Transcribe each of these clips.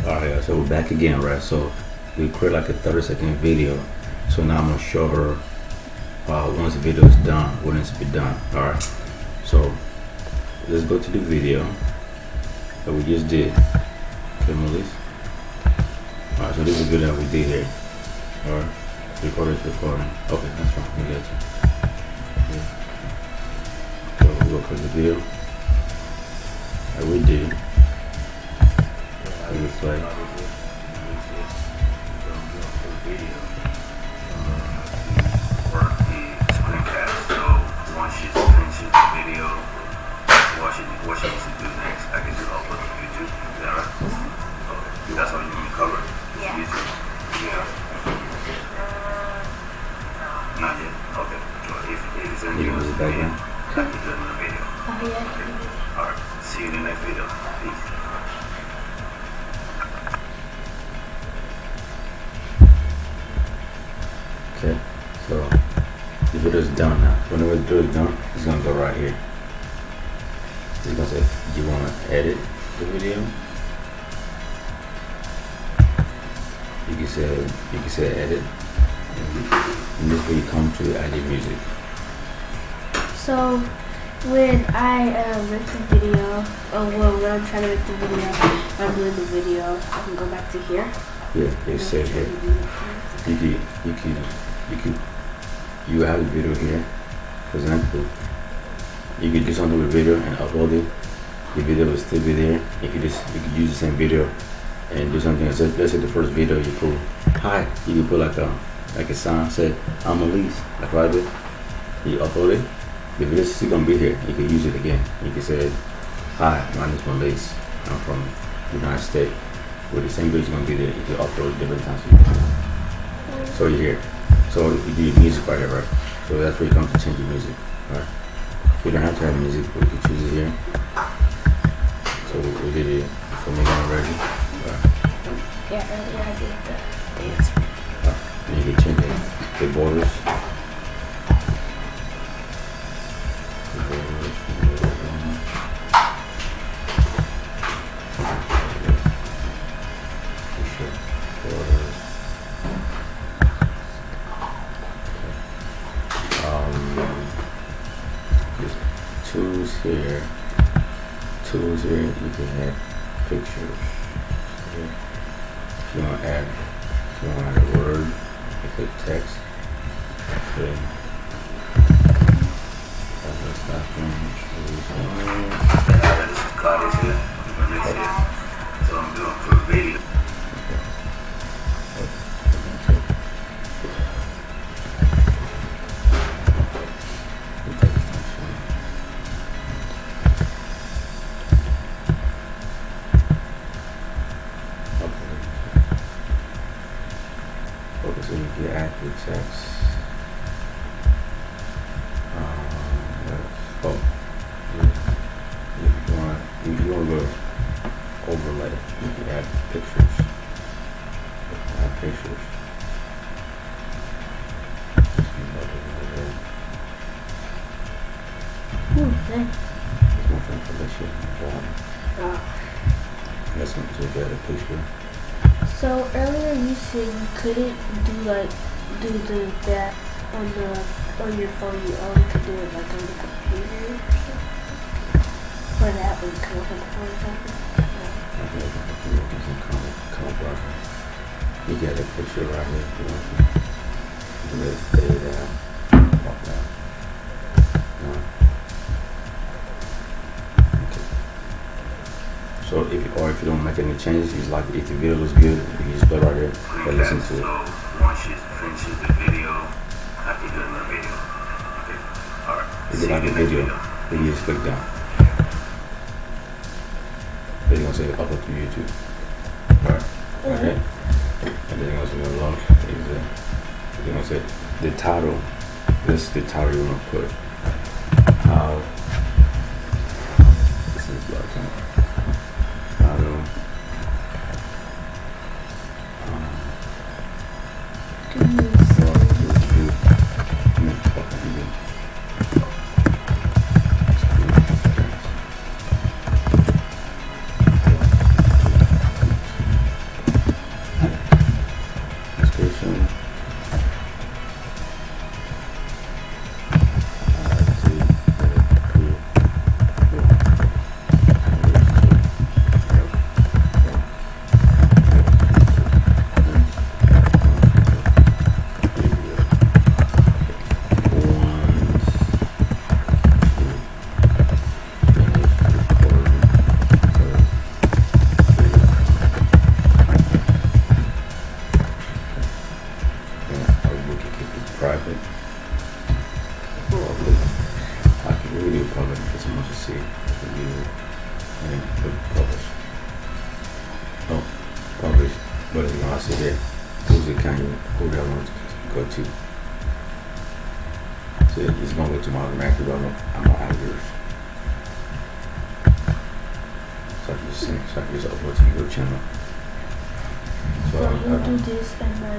Alright, so we're back again, right? So we create like a 30-second video. So now I'm gonna show her once the video is done, what needs to be done. Alright, so let's go to the video that we just did. Okay, Malise. Alright, so this is the video that we did here. Alright, recording. Okay, that's fine. We got you. So we'll click the video that we did. We play. Work the screencast. So once she finishes the video, what she needs to do next, I can just upload to YouTube. Is that right? Okay. That's all you need to cover. Yeah. YouTube. Yeah. Not yet. Okay. So if it's in the background, I can do it in the video. Oh yeah. Okay. All right. See you in the next video. Peace. Okay, so the video is done now. Whenever the video is done, it's gonna go right here. It's gonna say, do you wanna edit the video? You can say edit. And this is where you come to edit music. So when I make the video, when I'm trying to make the video, I'm doing the video, I can go back to here. Yeah, they say here. You have the video here. For example, you could do something with video and upload it. The video will still be there. You could use the same video and do something. Let's say the first video you put hi. You can put like a sign say I'm Malise, like right there. You upload it. The video is still gonna be here. You can use it again. You can say hi, my name is Malise. I'm from the United States. With the same video is gonna be there. You can upload different times. So you're here. So you do your music right here, right? So that's where you come to change your music, right? You don't have to have music, but you can choose it here. So we did it for me already. Right. Yeah, earlier I did the dance. And you can change the borders. Tools here, you can add pictures. If you want to add a word, you click text. Okay. That's that one. This is Claudia's here. So I'm doing for video. So you can add the text. If you want to go overlay, you can add pictures. Okay. There's nothing for this shit. That's something to get a picture. So earlier you said you couldn't do that on your phone. You only could do it like on the computer or something. Or that would come from the phone or something. You get a picture right here if you want to. You just fade it out. Walk down. No. Okay. So if you don't make any changes, it's like if the video looks good, you can just play right here and listen to it. So once she finishes the video, I can do another video. Okay. Alright. If you like the video, then you just click down. Then you're gonna say upload to YouTube. Alright. Okay. And then you're gonna say log. You're gonna say the title. This is the title you wanna put. How this is like title. But as you know, I said that who's the kind who that I want to go to? So it's gonna go to my automatic because I'm gonna add yours. So I can just send, so I can just upload to your channel. So you'll do this and my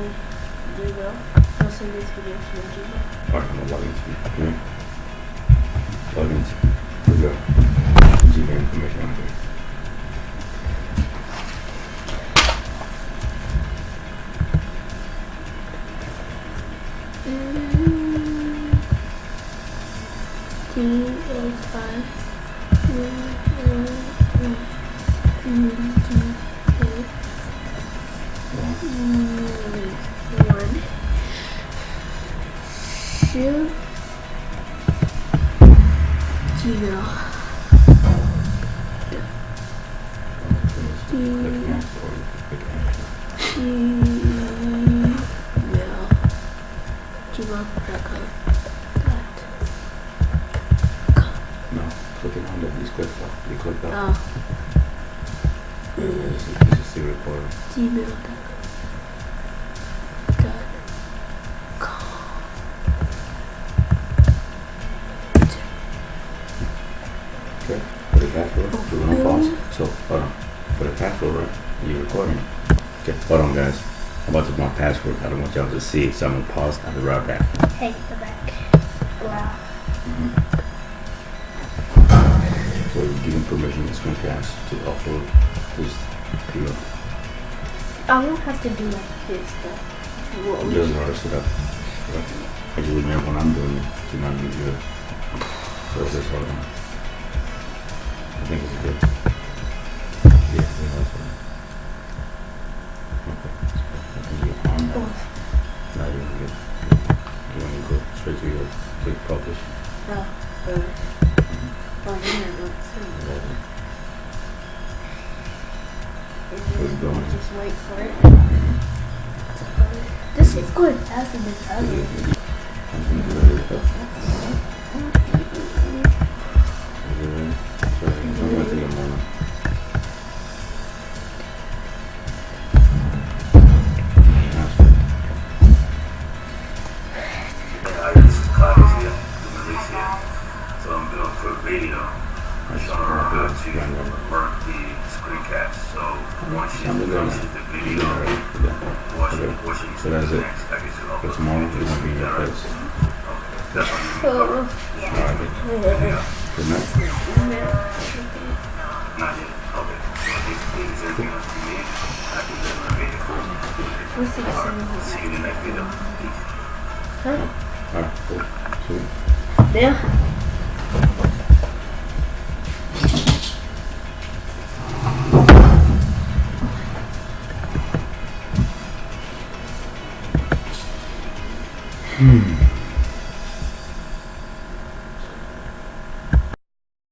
Gmail. I'll send this video to your Gmail. Alright, I'm gonna log into you. Okay? Log into your Gmail information on here. Gmail. Gmail.com. No, clicking on that. Just click that. You click that. Oh. This is still recording. Gmail.com. Okay, for the password, we're gonna pause. So, hold on. For the password, right? You're recording. Okay, hold on, guys. I'm about to put my password. I don't want y'all to see it, so I'm gonna pause. I'll be right back. Hey, go back. Wow. So, you're giving permission to screencast to upload this video. I won't have to do like this, though. It doesn't hurt to set up. I just remember when I'm doing it to not be good. So, just hold on. I think it's good. Yeah, that's fine. Okay. You're on now. Now you're good. You want to go straight to your click publish. Oh, alright. Oh, yeah, let's see. What's going? Just wait for it. This is going faster than others. I'm going to do it. Video showing her how to work the screencast. So once she finishes the video, watch the portion. So that's it. For tomorrow, it's gonna be in your place. That's what you Alright. Good night. not yet. Okay. If there's anything else you need, I can do my video. What's the See you in the next video. Peace. Huh? Alright, cool. Sweet. Yeah. Hmm.